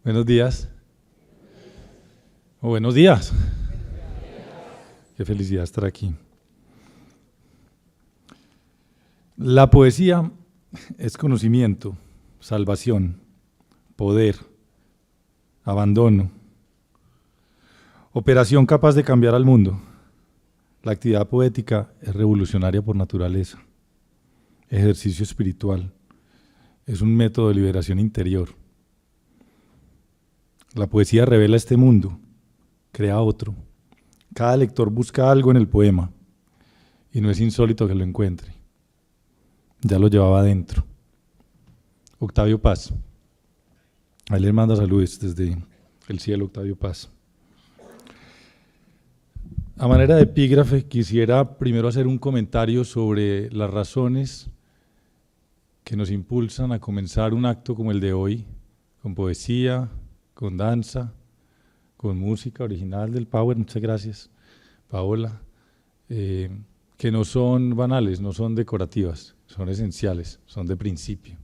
Buenos días. Buenos días. Qué felicidad estar aquí. La poesía es conocimiento, salvación, poder, abandono, operación capaz de cambiar al mundo. La actividad poética es revolucionaria por naturaleza, ejercicio espiritual, es un método de liberación interior. La poesía revela este mundo, crea otro. Cada lector busca algo en el poema y no es insólito que lo encuentre. Ya lo llevaba adentro. Octavio Paz. Ahí le manda saludos desde el cielo, Octavio Paz. A manera de epígrafe, quisiera primero hacer un comentario sobre las razones que nos impulsan a comenzar un acto como el de hoy, con poesía, con danza, con música original del Power, muchas gracias, Paola, que no son banales, no son decorativas, son esenciales, son de principio.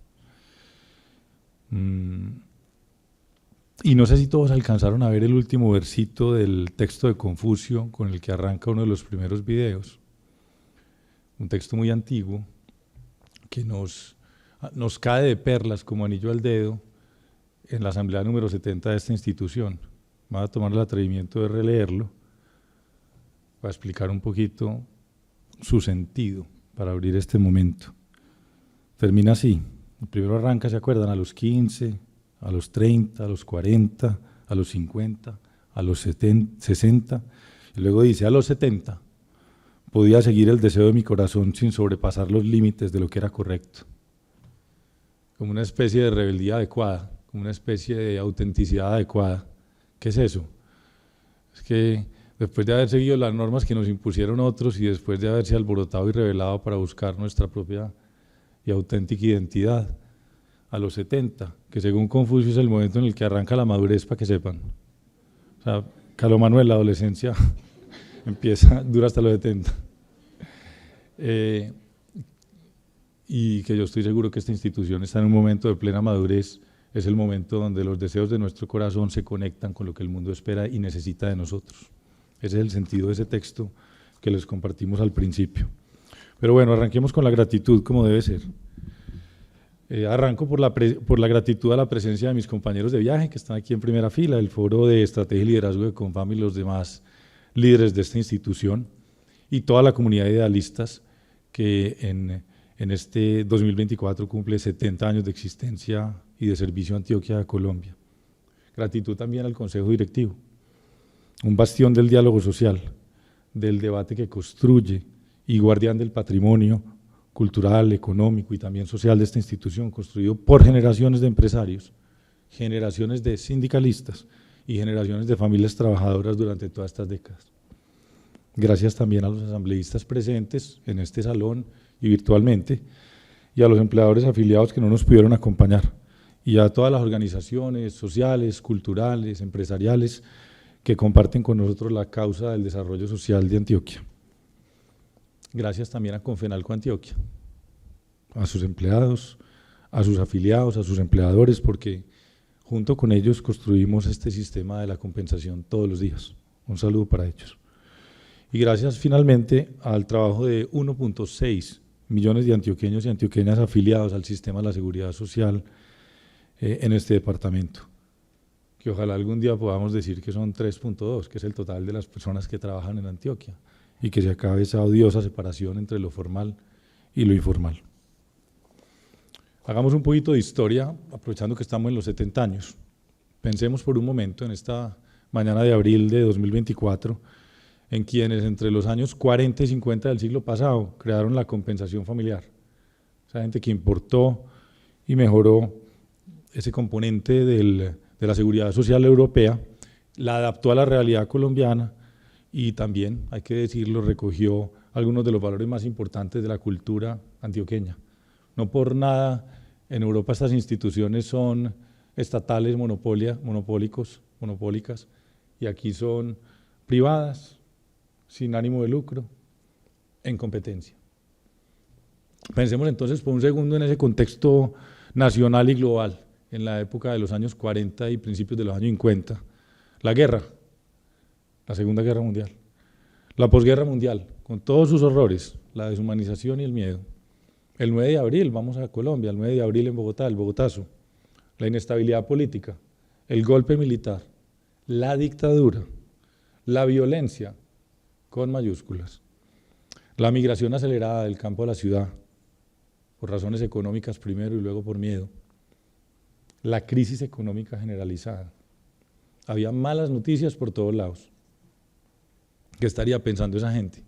Y no sé si todos alcanzaron a ver el último versito del texto de Confucio con el que arranca uno de los primeros videos, un texto muy antiguo que nos cae de perlas como anillo al dedo en la asamblea número 70 de esta institución. Voy a tomar el atrevimiento de releerlo para explicar un poquito su sentido para abrir este momento. Termina así. El primero arranca, ¿se acuerdan? A los 15, a los 30, a los 40, a los 50, a los 60, y luego dice, a los 70 podía seguir el deseo de mi corazón sin sobrepasar los límites de lo que era correcto. Como una especie de rebeldía adecuada, como una especie de autenticidad adecuada. ¿Qué es eso? Es que después de haber seguido las normas que nos impusieron otros y después de haberse alborotado y rebelado para buscar nuestra propia y auténtica identidad, a los 70, que según Confucio es el momento en el que arranca la madurez, para que sepan. O sea, Calomano, la adolescencia dura hasta los 70. Y que yo estoy seguro que esta institución está en un momento de plena madurez, es el momento donde los deseos de nuestro corazón se conectan con lo que el mundo espera y necesita de nosotros. Ese es el sentido de ese texto que les compartimos al principio. Pero bueno, arranquemos con la gratitud, como debe ser. Arranco por la gratitud a la presencia de mis compañeros de viaje, que están aquí en primera fila, del Foro de Estrategia y Liderazgo de Confam y los demás líderes de esta institución, y toda la comunidad de idealistas que en este 2024 cumple 70 años de existencia y de servicio a Antioquia de Colombia. Gratitud también al Consejo Directivo, un bastión del diálogo social, del debate que construye y guardián del patrimonio cultural, económico y también social de esta institución, construido por generaciones de empresarios, generaciones de sindicalistas y generaciones de familias trabajadoras durante todas estas décadas. Gracias también a los asambleístas presentes en este salón y virtualmente, y a los empleadores afiliados que no nos pudieron acompañar, y a todas las organizaciones sociales, culturales, empresariales, que comparten con nosotros la causa del desarrollo social de Antioquia. Gracias también a Confenalco Antioquia, a sus empleados, a sus afiliados, a sus empleadores, porque junto con ellos construimos este sistema de la compensación todos los días. Un saludo para ellos. Y gracias finalmente al trabajo de 1.6 millones de antioqueños y antioqueñas afiliados al sistema de la seguridad social en este departamento, que ojalá algún día podamos decir que son 3.2, que es el total de las personas que trabajan en Antioquia, y que se acabe esa odiosa separación entre lo formal y lo informal. Hagamos un poquito de historia, aprovechando que estamos en los 70 años. Pensemos por un momento en esta mañana de abril de 2024, en quienes entre los años 40 y 50 del siglo pasado crearon la compensación familiar. Esa gente que importó y mejoró ese componente de la seguridad social europea, la adaptó a la realidad colombiana y también, hay que decirlo, recogió algunos de los valores más importantes de la cultura antioqueña. No por nada en Europa estas instituciones son estatales monopólicas, y aquí son privadas, sin ánimo de lucro, en competencia. Pensemos entonces por un segundo en ese contexto nacional y global, en la época de los años 40 y principios de los años 50, la guerra, la Segunda Guerra Mundial, la posguerra mundial, con todos sus horrores, la deshumanización y el miedo. El 9 de abril, vamos a Colombia, el 9 de abril en Bogotá, el Bogotazo, la inestabilidad política, el golpe militar, la dictadura, la violencia, con mayúsculas, la migración acelerada del campo a la ciudad, por razones económicas primero y luego por miedo, la crisis económica generalizada. Había malas noticias por todos lados. ¿Qué estaría pensando esa gente?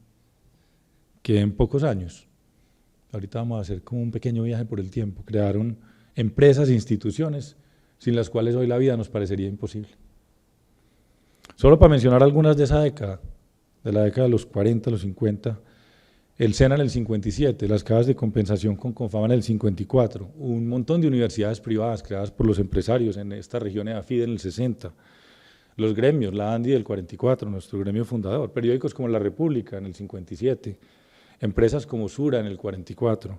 Que en pocos años, ahorita vamos a hacer como un pequeño viaje por el tiempo, crearon empresas e instituciones sin las cuales hoy la vida nos parecería imposible. Solo para mencionar algunas de esa década, de la década de los 40, los 50, el SENA en el 57, las cajas de compensación con Confama en el 54, un montón de universidades privadas creadas por los empresarios en esta región de AFIDE en el 60, los gremios, la ANDI del 44, nuestro gremio fundador, periódicos como La República en el 57, empresas como Sura en el 44,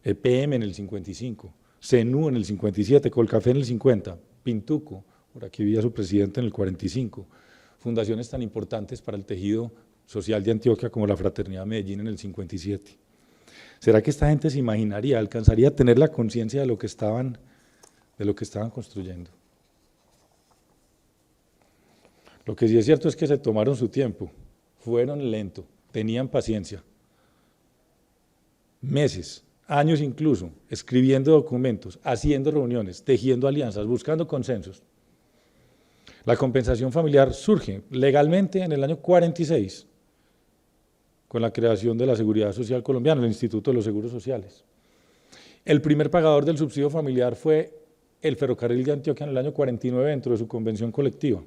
EPM en el 55, CENU en el 57, Colcafé en el 50, Pintuco, por aquí vía su presidente en el 45, fundaciones tan importantes para el tejido social de Antioquia como la Fraternidad Medellín en el 57. ¿Será que esta gente se imaginaría, alcanzaría a tener la conciencia de lo que estaban construyendo? Lo que sí es cierto es que se tomaron su tiempo, fueron lentos, tenían paciencia, meses, años incluso, escribiendo documentos, haciendo reuniones, tejiendo alianzas, buscando consensos. La compensación familiar surge legalmente en el año 46, con la creación de la Seguridad Social Colombiana, el Instituto de los Seguros Sociales. El primer pagador del subsidio familiar fue el Ferrocarril de Antioquia en el año 49 dentro de su convención colectiva.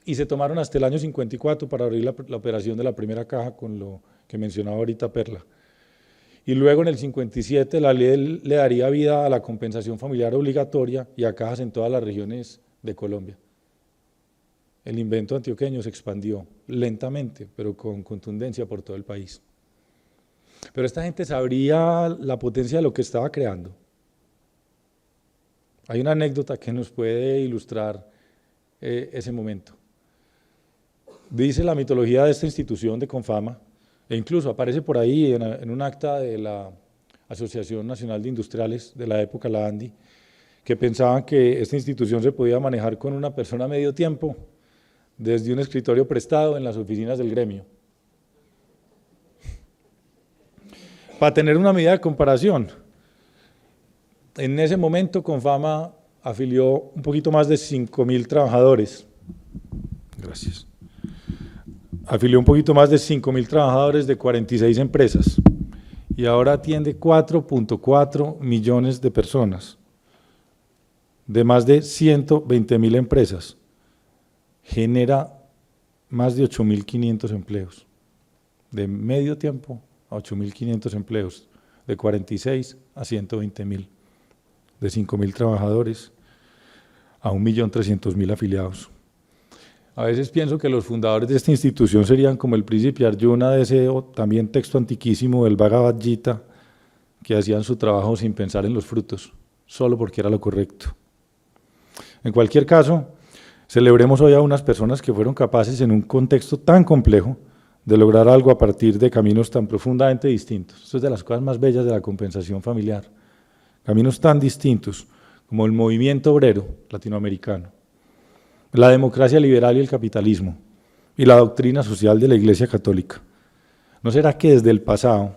Y se tomaron hasta el año 54 para abrir la operación de la primera caja con lo que mencionaba ahorita Perla. Y luego en el 57 la ley le daría vida a la compensación familiar obligatoria y a cajas en todas las regiones de Colombia. El invento antioqueño se expandió lentamente, pero con contundencia por todo el país. Pero esta gente sabría la potencia de lo que estaba creando. Hay una anécdota que nos puede ilustrar ese momento. Dice la mitología de esta institución de Confama, e incluso aparece por ahí en un acta de la Asociación Nacional de Industriales de la época, la ANDI, que pensaban que esta institución se podía manejar con una persona a medio tiempo, desde un escritorio prestado en las oficinas del gremio. Para tener una medida de comparación, en ese momento Confama afilió un poquito más de 5.000 trabajadores. Gracias. Afilió un poquito más de 5.000 trabajadores de 46 empresas y ahora atiende 4.4 millones de personas, de más de 120.000 empresas. Genera más de 8.500 empleos, de medio tiempo a 8.500 empleos, de 46 a 120.000, de 5.000 trabajadores a 1.300.000 afiliados. A veces pienso que los fundadores de esta institución serían como el príncipe Arjuna de ese también texto antiquísimo del Bhagavad Gita, que hacían su trabajo sin pensar en los frutos, solo porque era lo correcto. En cualquier caso, celebremos hoy a unas personas que fueron capaces en un contexto tan complejo de lograr algo a partir de caminos tan profundamente distintos. Esto es de las cosas más bellas de la compensación familiar. Caminos tan distintos como el movimiento obrero latinoamericano, la democracia liberal y el capitalismo, y la doctrina social de la Iglesia Católica. ¿No será que desde el pasado,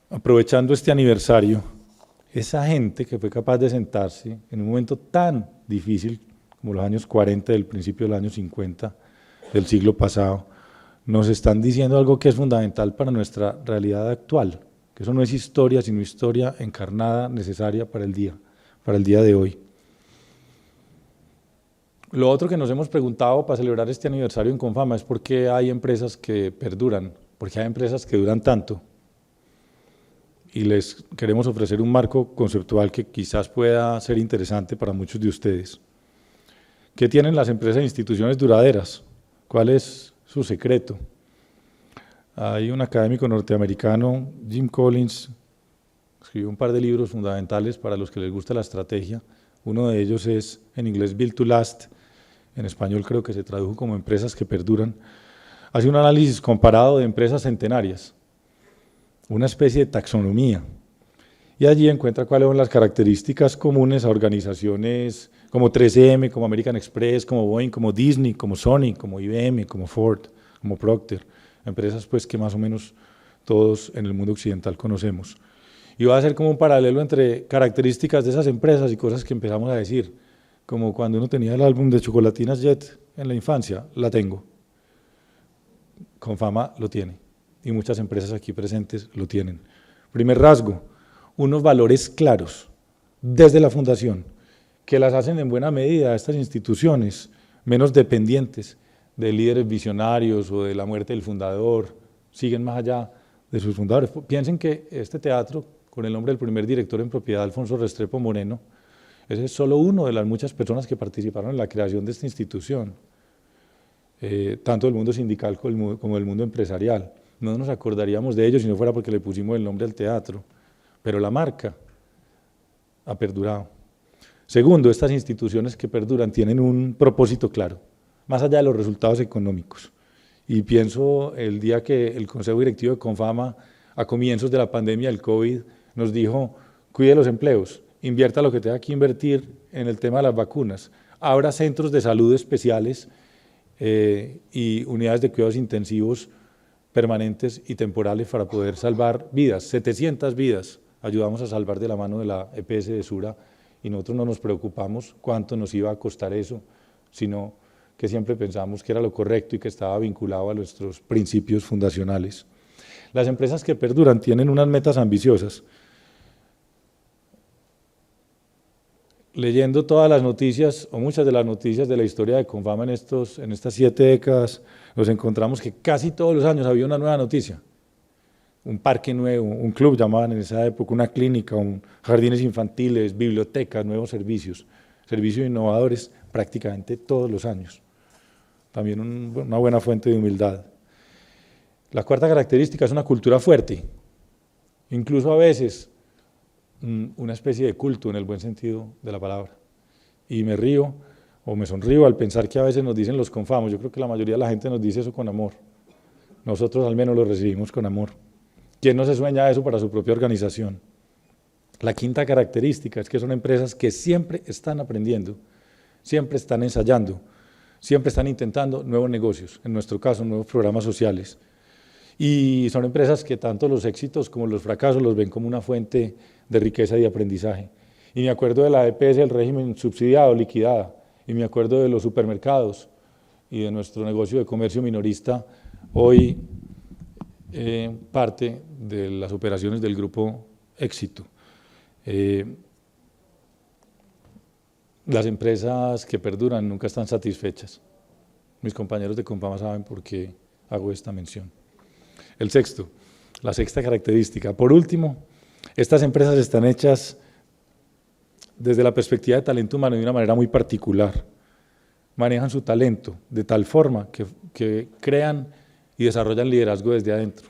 aprovechando este aniversario, esa gente que fue capaz de sentarse en un momento tan difícil como los años 40 del principio del año 50 del siglo pasado, nos están diciendo algo que es fundamental para nuestra realidad actual, que eso no es historia, sino historia encarnada, necesaria para el día de hoy? Lo otro que nos hemos preguntado para celebrar este aniversario en Confama es por qué hay empresas que perduran, por qué hay empresas que duran tanto. Y les queremos ofrecer un marco conceptual que quizás pueda ser interesante para muchos de ustedes. ¿Qué tienen las empresas e instituciones duraderas? ¿Cuál es su secreto? Hay un académico norteamericano, Jim Collins, escribió un par de libros fundamentales para los que les gusta la estrategia. Uno de ellos es, en inglés, Built to Last, en español creo que se tradujo como Empresas que Perduran. Hace un análisis comparado de empresas centenarias, una especie de taxonomía, y allí encuentra cuáles son las características comunes a organizaciones como 3M, como American Express, como Boeing, como Disney, como Sony, como IBM, como Ford, como Procter, empresas pues que más o menos todos en el mundo occidental conocemos. Y va a ser como un paralelo entre características de esas empresas y cosas que empezamos a decir, como cuando uno tenía el álbum de Chocolatinas Jet en la infancia, la tengo. Confama lo tiene, y muchas empresas aquí presentes lo tienen. Primer rasgo, unos valores claros desde la fundación, que las hacen en buena medida a estas instituciones menos dependientes de líderes visionarios o de la muerte del fundador, siguen más allá de sus fundadores. Piensen que este teatro, con el nombre del primer director en propiedad, Alfonso Restrepo Moreno, ese es solo uno de las muchas personas que participaron en la creación de esta institución, tanto del mundo sindical como del mundo empresarial. No nos acordaríamos de ellos si no fuera porque le pusimos el nombre al teatro, pero la marca ha perdurado. Segundo, estas instituciones que perduran tienen un propósito claro, más allá de los resultados económicos. Y pienso el día que el Consejo Directivo de Confama, a comienzos de la pandemia del COVID, nos dijo, cuide los empleos, invierta lo que tenga que invertir en el tema de las vacunas, abra centros de salud especiales y unidades de cuidados intensivos permanentes y temporales para poder salvar vidas, 700 vidas ayudamos a salvar de la mano de la EPS de Sura, y nosotros no nos preocupamos cuánto nos iba a costar eso, sino que siempre pensamos que era lo correcto y que estaba vinculado a nuestros principios fundacionales. Las empresas que perduran tienen unas metas ambiciosas. Leyendo todas las noticias, o muchas de las noticias de la historia de Confama en estas 7 décadas, nos encontramos que casi todos los años había una nueva noticia. Un parque nuevo, un club llamaban en esa época, una clínica, jardines infantiles, bibliotecas, nuevos servicios innovadores prácticamente todos los años. También una buena fuente de humildad. La cuarta característica es una cultura fuerte, incluso a veces una especie de culto en el buen sentido de la palabra. Y me río o me sonrío al pensar que a veces nos dicen los confamos, yo creo que la mayoría de la gente nos dice eso con amor. Nosotros al menos lo recibimos con amor. ¿Quién no se sueña eso para su propia organización? La quinta característica es que son empresas que siempre están aprendiendo, siempre están ensayando, siempre están intentando nuevos negocios, en nuestro caso nuevos programas sociales. Y son empresas que tanto los éxitos como los fracasos los ven como una fuente de riqueza y de aprendizaje. Y me acuerdo de la EPS, el régimen subsidiado, liquidada, y me acuerdo de los supermercados y de nuestro negocio de comercio minorista, hoy parte de las operaciones del grupo Éxito. Las empresas que perduran nunca están satisfechas. Mis compañeros de Confama saben por qué hago esta mención. El sexto, la sexta característica. Por último, estas empresas están hechas desde la perspectiva de talento humano de una manera muy particular. Manejan su talento de tal forma que crean y desarrollan liderazgo desde adentro.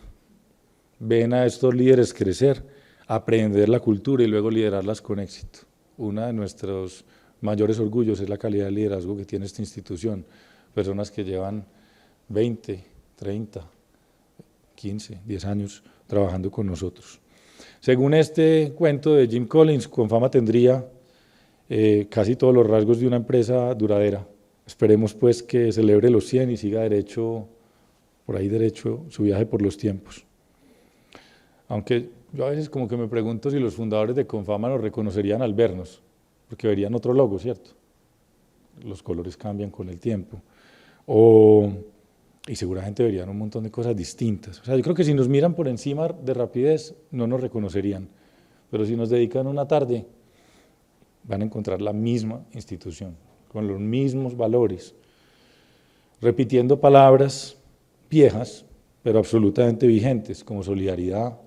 Ven a estos líderes crecer, aprender la cultura y luego liderarlas con éxito. Uno de nuestros mayores orgullos es la calidad de liderazgo que tiene esta institución. Personas que llevan 20, 30, 15, 10 años trabajando con nosotros. Según este cuento de Jim Collins, Confama tendría casi todos los rasgos de una empresa duradera. Esperemos pues que celebre los 100 y siga por ahí derecho su viaje por los tiempos. Aunque yo a veces como que me pregunto si los fundadores de Confama nos reconocerían al vernos, porque verían otro logo, ¿cierto? Los colores cambian con el tiempo. Y seguramente verían un montón de cosas distintas. O sea, yo creo que si nos miran por encima de rapidez, no nos reconocerían. Pero si nos dedican una tarde, van a encontrar la misma institución, con los mismos valores, repitiendo palabras viejas, pero absolutamente vigentes, como solidaridad,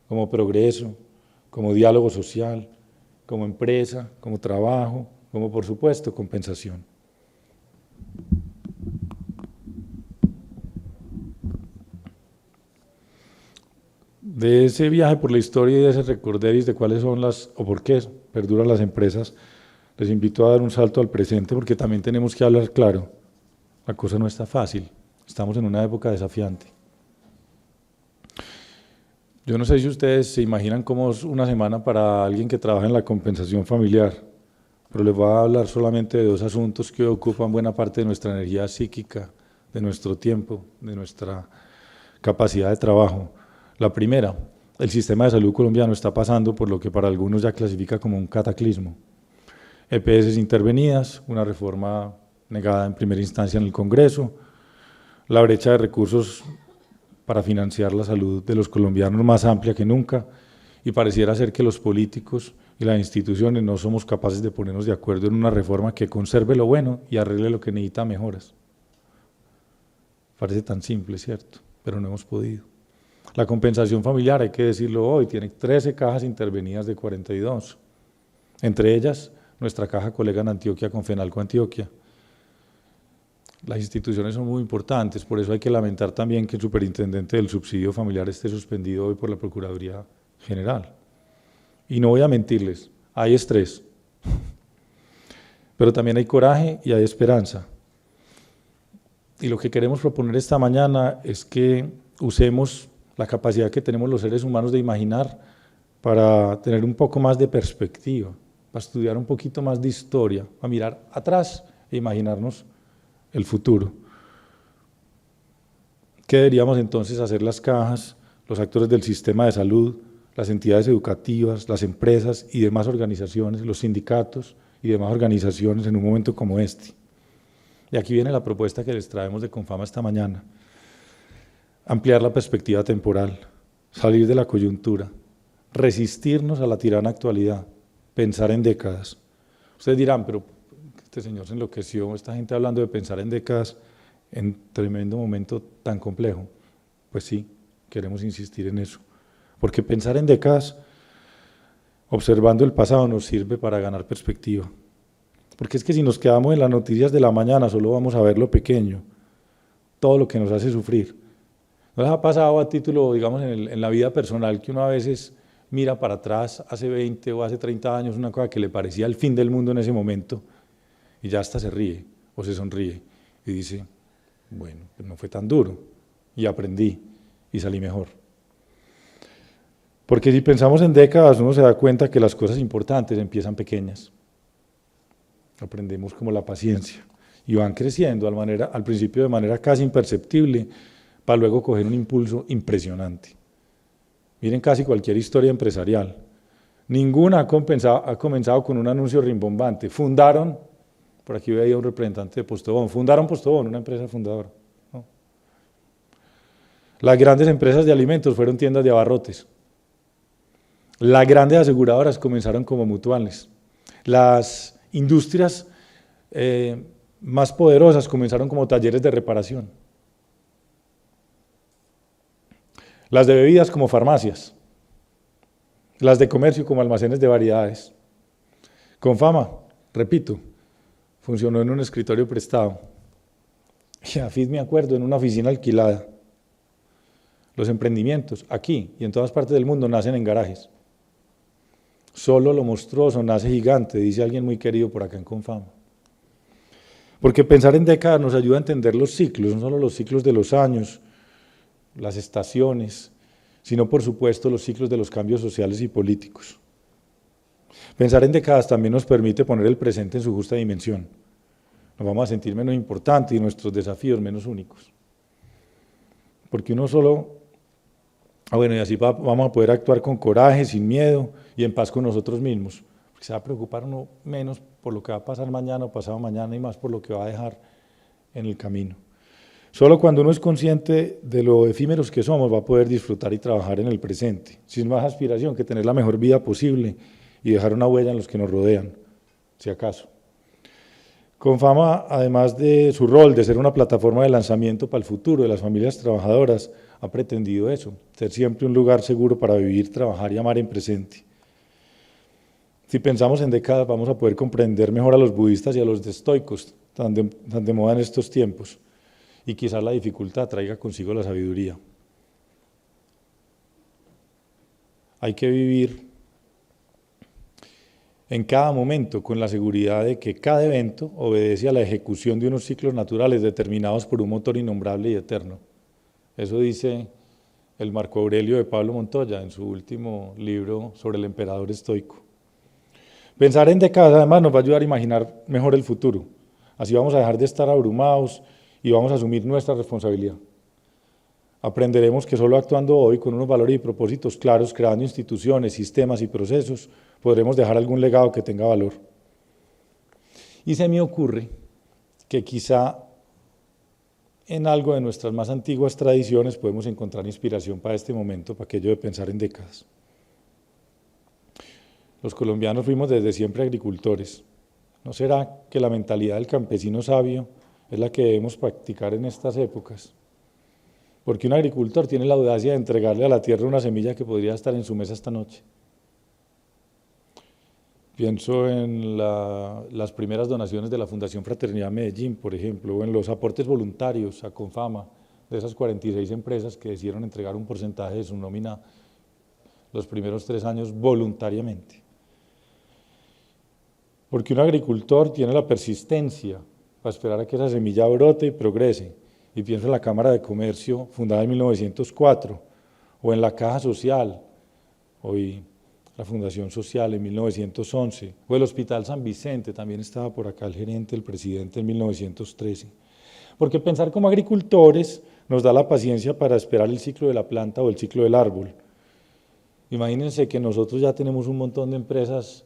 como progreso, como diálogo social, como empresa, como trabajo, como por supuesto compensación. De ese viaje por la historia y de ese recorderis de cuáles son las, o por qué perduran las empresas, les invito a dar un salto al presente porque también tenemos que hablar claro. La cosa no está fácil, estamos en una época desafiante. Yo no sé si ustedes se imaginan cómo es una semana para alguien que trabaja en la compensación familiar, pero les voy a hablar solamente de dos asuntos que ocupan buena parte de nuestra energía psíquica, de nuestro tiempo, de nuestra capacidad de trabajo. La primera, el sistema de salud colombiano está pasando por lo que para algunos ya clasifica como un cataclismo. EPS intervenidas, una reforma negada en primera instancia en el Congreso, la brecha de recursos para financiar la salud de los colombianos más amplia que nunca, y pareciera ser que los políticos y las instituciones no somos capaces de ponernos de acuerdo en una reforma que conserve lo bueno y arregle lo que necesita mejoras. Parece tan simple, ¿cierto? Pero no hemos podido. La compensación familiar, hay que decirlo hoy, tiene 13 cajas intervenidas de 42. Entre ellas, nuestra caja colega en Antioquia, Confenalco Antioquia. Las instituciones son muy importantes, por eso hay que lamentar también que el superintendente del subsidio familiar esté suspendido hoy por la Procuraduría General. Y no voy a mentirles, hay estrés, pero también hay coraje y hay esperanza. Y lo que queremos proponer esta mañana es que usemos la capacidad que tenemos los seres humanos de imaginar para tener un poco más de perspectiva, para estudiar un poquito más de historia, para mirar atrás e imaginarnos el futuro. ¿Qué deberíamos entonces hacer las cajas, los actores del sistema de salud, las entidades educativas, las empresas y demás organizaciones, los sindicatos y demás organizaciones en un momento como este? Y aquí viene la propuesta que les traemos de Confama esta mañana. Ampliar la perspectiva temporal, salir de la coyuntura, resistirnos a la tirana actualidad, pensar en décadas. Ustedes dirán, pero este señor se enloqueció, esta gente hablando de pensar en décadas en tremendo momento tan complejo. Pues sí, queremos insistir en eso, porque pensar en décadas, observando el pasado, nos sirve para ganar perspectiva. Porque es que si nos quedamos en las noticias de la mañana, solo vamos a ver lo pequeño, todo lo que nos hace sufrir. ¿No les ha pasado a título, digamos, en la vida personal que uno a veces mira para atrás hace 20 o hace 30 años una cosa que le parecía el fin del mundo en ese momento y ya hasta se ríe o se sonríe y dice, bueno, pues no fue tan duro y aprendí y salí mejor? Porque si pensamos en décadas uno se da cuenta que las cosas importantes empiezan pequeñas. Aprendemos como la paciencia y van creciendo al principio de manera casi imperceptible para luego coger un impulso impresionante. Miren casi cualquier historia empresarial. Ninguna ha comenzado con un anuncio rimbombante. Fundaron, por aquí veía un representante de Postobón, fundaron Postobón, una empresa fundadora. ¿No? Las grandes empresas de alimentos fueron tiendas de abarrotes. Las grandes aseguradoras comenzaron como mutuales. Las industrias más poderosas comenzaron como talleres de reparación. Las de bebidas como farmacias, las de comercio como almacenes de variedades. Confama, repito, funcionó en un escritorio prestado. Y AFID, me acuerdo, en una oficina alquilada. Los emprendimientos, aquí y en todas partes del mundo, nacen en garajes. Solo lo monstruoso nace gigante, dice alguien muy querido por acá en Confama. Porque pensar en décadas nos ayuda a entender los ciclos, no solo los ciclos de los años, las estaciones, sino por supuesto los ciclos de los cambios sociales y políticos. Pensar en décadas también nos permite poner el presente en su justa dimensión. Nos vamos a sentir menos importantes y nuestros desafíos menos únicos. Porque uno solo, y así vamos a poder actuar con coraje, sin miedo y en paz con nosotros mismos. Porque se va a preocupar uno menos por lo que va a pasar mañana o pasado mañana y más por lo que va a dejar en el camino. Solo cuando uno es consciente de lo efímeros que somos va a poder disfrutar y trabajar en el presente, sin más aspiración que tener la mejor vida posible y dejar una huella en los que nos rodean, si acaso. Confama, además de su rol de ser una plataforma de lanzamiento para el futuro de las familias trabajadoras, ha pretendido eso, ser siempre un lugar seguro para vivir, trabajar y amar en presente. Si pensamos en décadas vamos a poder comprender mejor a los budistas y a los estoicos, tan de moda en estos tiempos. Y quizás la dificultad traiga consigo la sabiduría. hay que vivir en cada momento con la seguridad de que cada evento obedece a la ejecución de unos ciclos naturales determinados por un motor innombrable y eterno. Eso dice el Marco Aurelio de Pablo Montoya en su último libro sobre el emperador estoico. Pensar en décadas además nos va a ayudar a imaginar mejor el futuro. Así vamos a dejar de estar abrumados y vamos a asumir nuestra responsabilidad. Aprenderemos que solo actuando hoy con unos valores y propósitos claros, creando instituciones, sistemas y procesos, podremos dejar algún legado que tenga valor. Y se me ocurre que quizá en algo de nuestras más antiguas tradiciones podemos encontrar inspiración para este momento, para aquello de pensar en décadas. Los colombianos fuimos desde siempre agricultores. ¿No será que la mentalidad del campesino sabio es la que debemos practicar en estas épocas? Porque un agricultor tiene la audacia de entregarle a la tierra una semilla que podría estar en su mesa esta noche. Pienso en las primeras donaciones de la Fundación Fraternidad Medellín, por ejemplo, o en los aportes voluntarios a Confama, de esas 46 empresas que decidieron entregar un porcentaje de su nómina los primeros 3 años voluntariamente. Porque un agricultor tiene la persistencia para esperar a que esa semilla brote y progrese. Y pienso en la Cámara de Comercio, fundada en 1904, o en la Caja Social, hoy la Fundación Social en 1911, o el Hospital San Vicente, también estaba por acá el gerente, el presidente en 1913. Porque pensar como agricultores nos da la paciencia para esperar el ciclo de la planta o el ciclo del árbol. Imagínense que nosotros ya tenemos un montón de empresas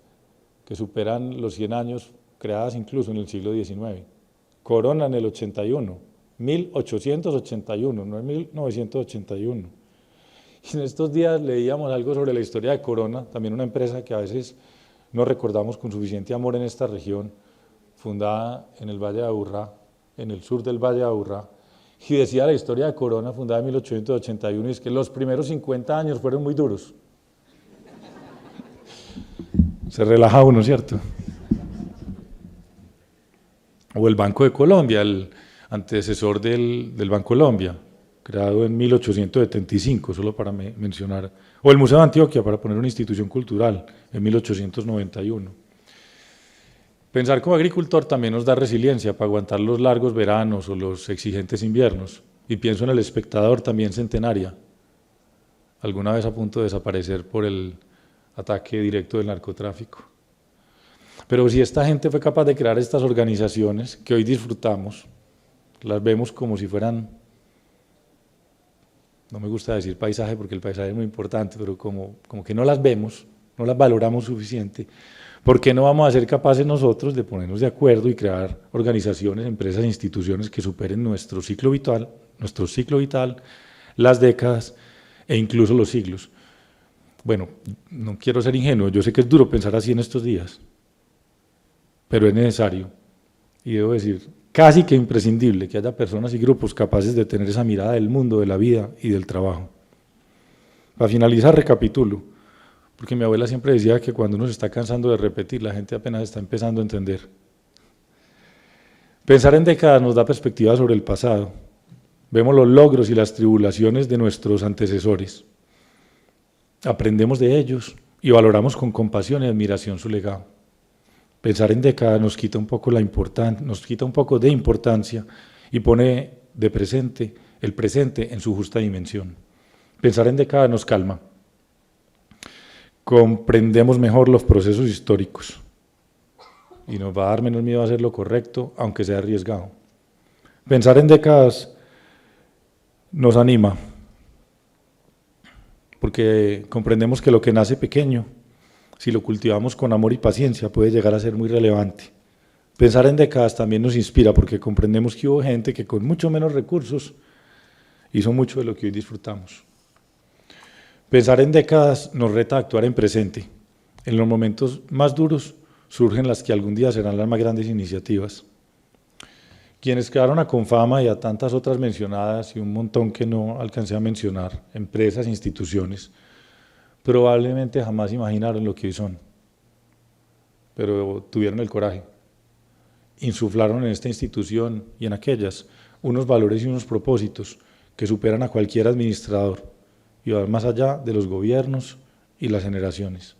que superan los 100 años, creadas incluso en el siglo XIX. Corona en el 81, 1881, no en 1981. Y en estos días leíamos algo sobre la historia de Corona, también una empresa que a veces no recordamos con suficiente amor en esta región, fundada en el Valle de Aburrá, en el sur del Valle de Aburrá, y decía la historia de Corona, fundada en 1881, y es que los primeros 50 años fueron muy duros. Se relaja uno, ¿cierto? O el Banco de Colombia, el antecesor del Banco Colombia, creado en 1875, solo para mencionar, o el Museo de Antioquia, para poner una institución cultural, en 1891. Pensar como agricultor también nos da resiliencia para aguantar los largos veranos o los exigentes inviernos, y pienso en El Espectador, también centenaria, alguna vez a punto de desaparecer por el ataque directo del narcotráfico. Pero si esta gente fue capaz de crear estas organizaciones que hoy disfrutamos, las vemos como si fueran, no me gusta decir paisaje porque el paisaje es muy importante, pero como que no las vemos, no las valoramos suficiente, ¿por qué no vamos a ser capaces nosotros de ponernos de acuerdo y crear organizaciones, empresas, instituciones que superen nuestro ciclo vital, las décadas e incluso los siglos? Bueno, no quiero ser ingenuo, yo sé que es duro pensar así en estos días, pero es necesario, y debo decir, casi que imprescindible que haya personas y grupos capaces de tener esa mirada del mundo, de la vida y del trabajo. Para finalizar, recapitulo, porque mi abuela siempre decía que cuando uno se está cansando de repetir, la gente apenas está empezando a entender. Pensar en décadas nos da perspectiva sobre el pasado, vemos los logros y las tribulaciones de nuestros antecesores, aprendemos de ellos y valoramos con compasión y admiración su legado. Pensar en décadas nos quita un poco de importancia y pone de presente el presente en su justa dimensión. Pensar en décadas nos calma. Comprendemos mejor los procesos históricos y nos va a dar menos miedo a hacer lo correcto, aunque sea arriesgado. Pensar en décadas nos anima, porque comprendemos que lo que nace pequeño, si lo cultivamos con amor y paciencia, puede llegar a ser muy relevante. Pensar en décadas también nos inspira, porque comprendemos que hubo gente que con mucho menos recursos hizo mucho de lo que hoy disfrutamos. Pensar en décadas nos reta a actuar en presente. En los momentos más duros surgen las que algún día serán las más grandes iniciativas. Quienes crearon a Confama y a tantas otras mencionadas y un montón que no alcancé a mencionar, empresas, instituciones, probablemente jamás imaginaron lo que hoy son, pero tuvieron el coraje, insuflaron en esta institución y en aquellas unos valores y unos propósitos que superan a cualquier administrador y van más allá de los gobiernos y las generaciones.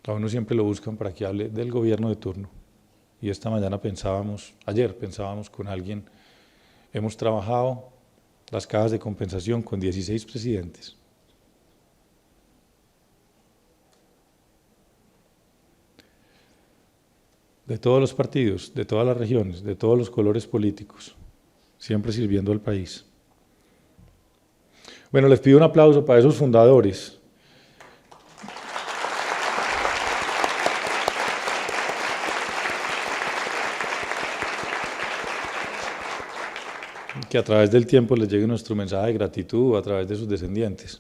A uno siempre lo buscan para que hable del gobierno de turno. Y esta mañana ayer pensábamos con alguien, hemos trabajado las cajas de compensación con 16 presidentes. De todos los partidos, de todas las regiones, de todos los colores políticos, siempre sirviendo al país. Bueno, les pido un aplauso para esos fundadores. Que a través del tiempo les llegue nuestro mensaje de gratitud a través de sus descendientes.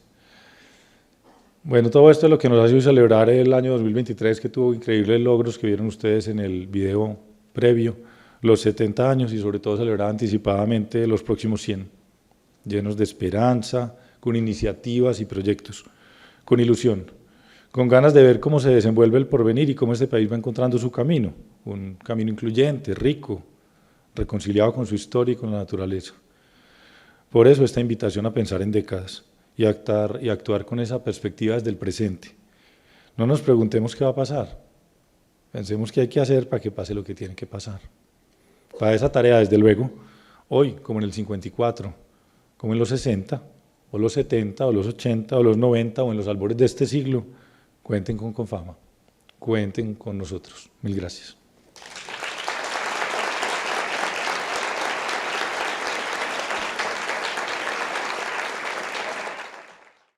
Bueno, todo esto es lo que nos hace hoy celebrar el año 2023, que tuvo increíbles logros que vieron ustedes en el video previo, los 70 años y sobre todo celebrar anticipadamente los próximos 100, llenos de esperanza, con iniciativas y proyectos, con ilusión, con ganas de ver cómo se desenvuelve el porvenir y cómo este país va encontrando su camino, un camino incluyente, rico, reconciliado con su historia y con la naturaleza. Por eso esta invitación a pensar en décadas y actuar con esa perspectiva desde el presente. No nos preguntemos qué va a pasar, pensemos qué hay que hacer para que pase lo que tiene que pasar. Para esa tarea, desde luego, hoy, como en el 54, como en los 60, o los 70, o los 80, o los 90, o en los albores de este siglo, cuenten con Confama, cuenten con nosotros. Mil gracias.